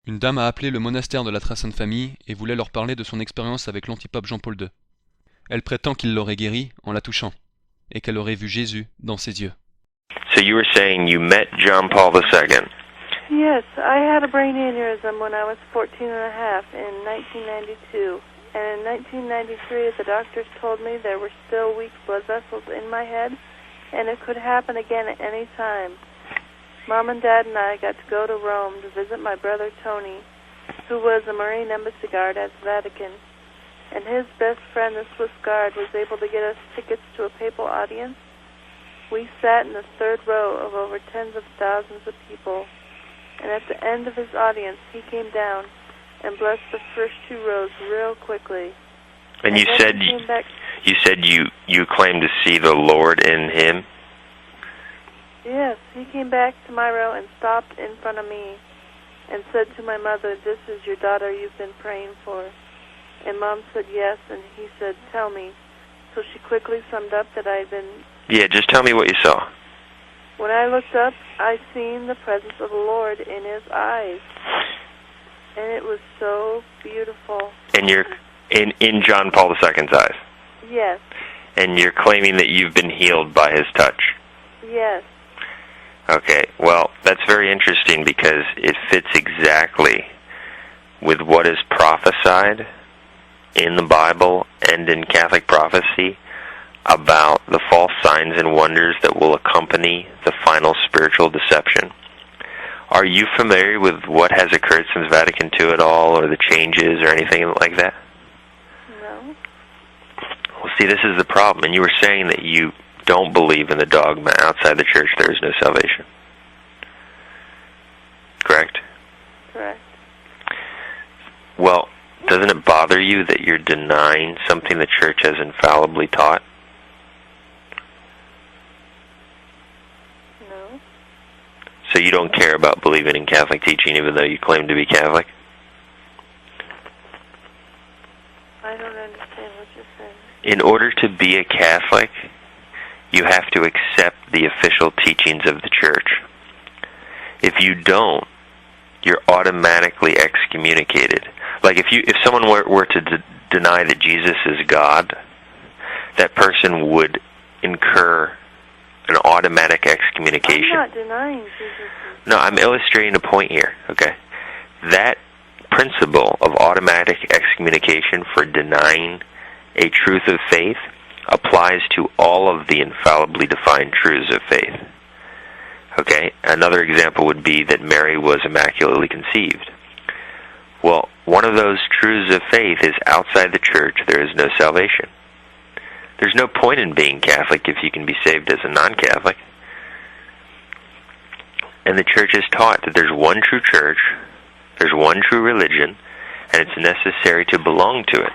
Une dame a appelé le monastère de la Très Sainte Famille et voulait leur parler de son expérience avec l'antipape Jean-Paul II. Elle prétend qu'il l'aurait guérie en la touchant, et qu'elle aurait vu Jésus dans ses yeux. So you were saying you met John Paul II. Yes, I had a brain aneurysm when I was 14 and a half in 1992. And in 1993, the doctors told me there were still weak blood vessels in my head, and it could happen again at any time. Mom and Dad and I got to go to Rome to visit my brother Tony, who was a Marine embassy guard at the Vatican. And his best friend, the Swiss guard, was able to get us tickets to a papal audience. We sat in the third row of over tens of thousands of people. And at the end of his audience, he came down and blessed the first two rows real quickly. And you said you claimed to see the Lord in him? Yes, he came back to my row and stopped in front of me and said to my mother, "This is your daughter you've been praying for." And Mom said yes, and he said, "Tell me." So she quickly summed up that I had been... Yeah, just tell me what you saw. When I looked up, I seen the presence of the Lord in his eyes. And it was so beautiful. And you're in John Paul II's eyes? Yes. And you're claiming that you've been healed by his touch? Yes. Okay, well, that's very interesting because it fits exactly with what is prophesied in the Bible and in Catholic prophecy about the false signs and wonders that will accompany the final spiritual deception. Are you familiar with what has occurred since Vatican II at all, or the changes or anything like that? No. Well, see, this is the problem. And you were saying that you don't believe in the dogma outside the church there is no salvation. Correct? Correct. Well, doesn't it bother you that you're denying something the church has infallibly taught? No. So you don't care about believing in Catholic teaching even though you claim to be Catholic? I don't understand what you're saying. In order to be a Catholic, you have to accept the official teachings of the church. If you don't, you're automatically excommunicated. Like if someone were to deny that Jesus is God, that person would incur an automatic excommunication. I'm not denying Jesus. No, I'm illustrating a point here, okay? That principle of automatic excommunication for denying a truth of faith applies to all of the infallibly defined truths of faith. Okay? Another example would be that Mary was immaculately conceived. Well, one of those truths of faith is outside the church there is no salvation. There's no point in being Catholic if you can be saved as a non-Catholic. And the church has taught that there's one true church, there's one true religion, and it's necessary to belong to it.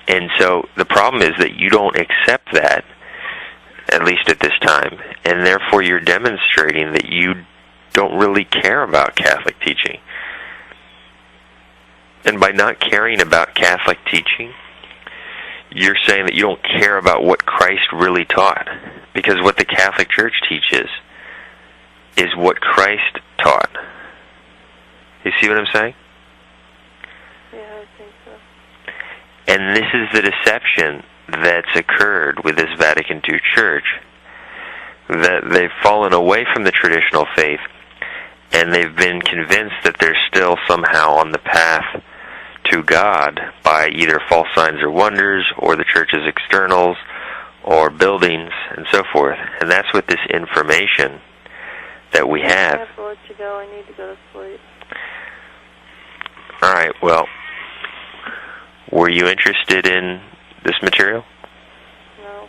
And so the problem is that you don't accept that, at least at this time, and therefore you're demonstrating that you don't really care about Catholic teaching. And by not caring about Catholic teaching, you're saying that you don't care about what Christ really taught. Because what the Catholic Church teaches is what Christ taught. You see what I'm saying? Yeah, I think so. And this is the deception that's occurred with this Vatican II Church, that they've fallen away from the traditional faith, and they've been convinced that they're still somehow on the path to God by either false signs or wonders, or the church's externals, or buildings, and so forth. And that's what this information that we have. I have to let you go. I need to go to sleep. All right, well, were you interested in this material? No.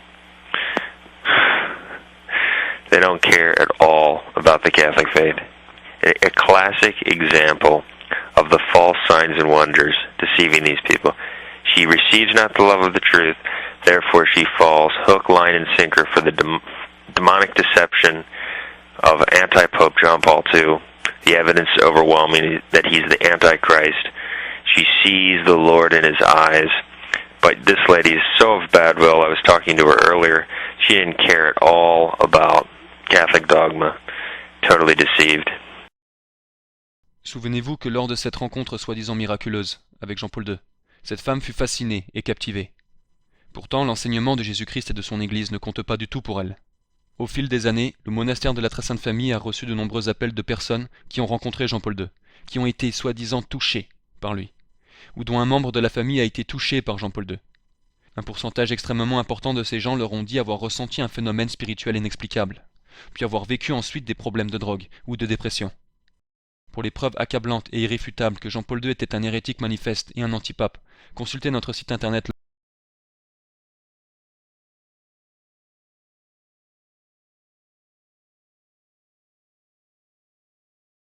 They don't care at all about the Catholic faith. A classic example of the false signs and wonders deceiving these people. She receives not the love of the truth, therefore she falls hook, line, and sinker for the demonic deception of anti-Pope John Paul II. The evidence is overwhelming that he's the Antichrist. She sees the Lord in his eyes. But this lady is so of bad will. I was talking to her earlier. She didn't care at all about Catholic dogma. totally deceived. Souvenez-vous que lors de cette rencontre soi-disant miraculeuse avec Jean-Paul II, cette femme fut fascinée et captivée. Pourtant, l'enseignement de Jésus-Christ et de son Église ne compte pas du tout pour elle. Au fil des années, le monastère de la Très Sainte Famille a reçu de nombreux appels de personnes qui ont rencontré Jean-Paul II, qui ont été soi-disant touchés par lui, ou dont un membre de la famille a été touché par Jean-Paul II. Un pourcentage extrêmement important de ces gens leur ont dit avoir ressenti un phénomène spirituel inexplicable, puis avoir vécu ensuite des problèmes de drogue ou de dépression. Pour les preuves accablantes et irréfutables que Jean-Paul II était un hérétique manifeste et un antipape, consultez notre site internet